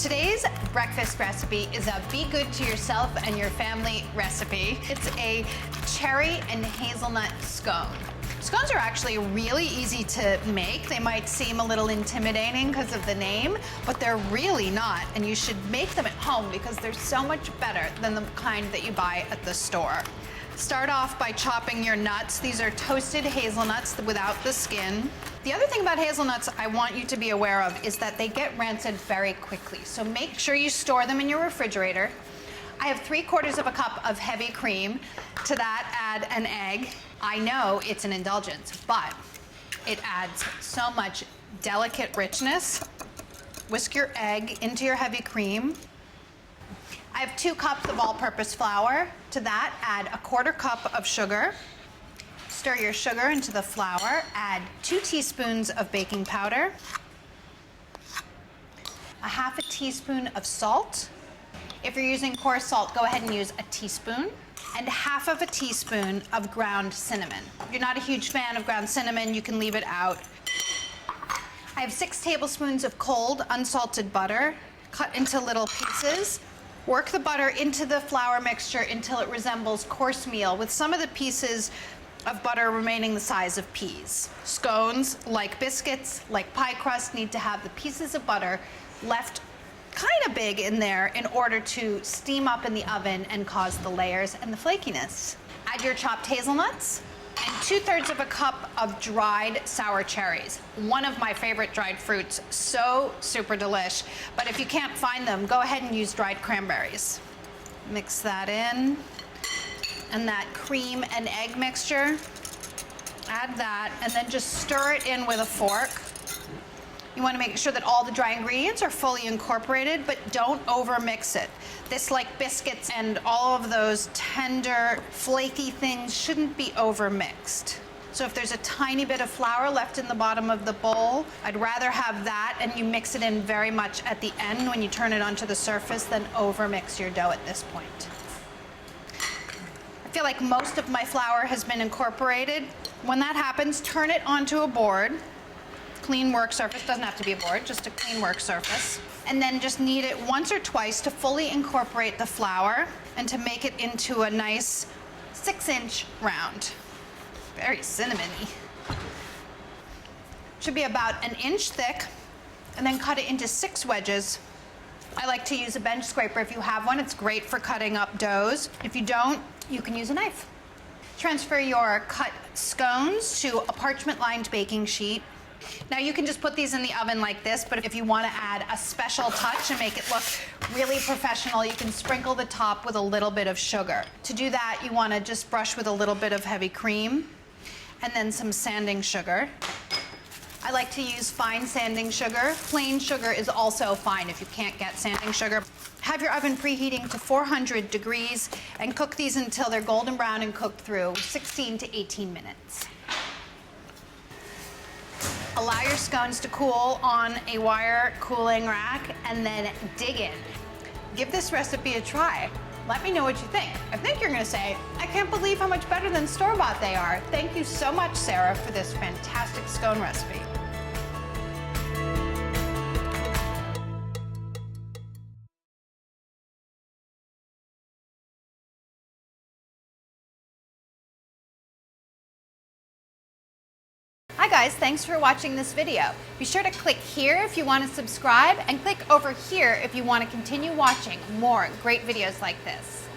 Today's breakfast recipe is a be good to yourself and your family recipe. It's a cherry and hazelnut scone. Scones are actually really easy to make. They might seem a little intimidating because of the name, but they're really not, and you should make them at home because they're so much better than the kind that you buy at the store. Start off by chopping your nuts. These are toasted hazelnuts without the skin. The other thing about hazelnuts I want you to be aware of is that they get rancid very quickly, so make sure you store them in your refrigerator. I have 3/4 of a cup of heavy cream. To that, add an egg. I know it's an indulgence, but it adds so much delicate richness. Whisk your egg into your heavy cream. I have 2 cups of all-purpose flour. To that, add 1/4 cup of sugar. Stir your sugar into the flour. Add 2 teaspoons of baking powder, 1/2 teaspoon of salt. If you're using coarse salt, go ahead and use a teaspoon, and 1/2 teaspoon of ground cinnamon. If you're not a huge fan of ground cinnamon, you can leave it out. I have 6 tablespoons of cold, unsalted butter, cut into little pieces. Work the butter into the flour mixture until it resembles coarse meal, with some of the pieces of butter remaining the size of peas. Scones, like biscuits, like pie crust, need to have the pieces of butter left kind of big in there in order to steam up in the oven and cause the layers and the flakiness. Add your chopped hazelnuts and 2/3 of a cup of dried sour cherries. One of my favorite dried fruits, so super delish. But if you can't find them, go ahead and use dried cranberries. Mix that in. And that cream and egg mixture, add that, and then just stir it in with a fork. You want to make sure that all the dry ingredients are fully incorporated, but don't over mix it. This, like biscuits and all of those tender, flaky things, shouldn't be over mixed. So if there's a tiny bit of flour left in the bottom of the bowl, I'd rather have that and you mix it in very much at the end when you turn it onto the surface than over mix your dough at this point. I feel like most of my flour has been incorporated. When that happens, turn it onto a board. Clean work surface, doesn't have to be a board, just a clean work surface. And then just knead it once or twice to fully incorporate the flour and to make it into a nice 6-inch round. Very cinnamony. Should be about 1 inch thick, and then cut it into 6 wedges. I like to use a bench scraper if you have one. It's great for cutting up doughs. If you don't, you can use a knife. Transfer your cut scones to a parchment-lined baking sheet. Now you can just put these in the oven like this, but if you want to add a special touch and make it look really professional, you can sprinkle the top with a little bit of sugar. To do that, you want to just brush with a little bit of heavy cream and then some sanding sugar. I like to use fine sanding sugar. Plain sugar is also fine if you can't get sanding sugar. Have your oven preheating to 400 degrees and cook these until they're golden brown and cooked through, 16 to 18 minutes. Allow your scones to cool on a wire cooling rack and then dig in. Give this recipe a try. Let me know what you think. I think you're gonna say, I can't believe how much better than store-bought they are. Thank you so much, Sarah, for this fantastic scone recipe. Hi guys, thanks for watching this video. Be sure to click here if you want to subscribe and click over here if you want to continue watching more great videos like this.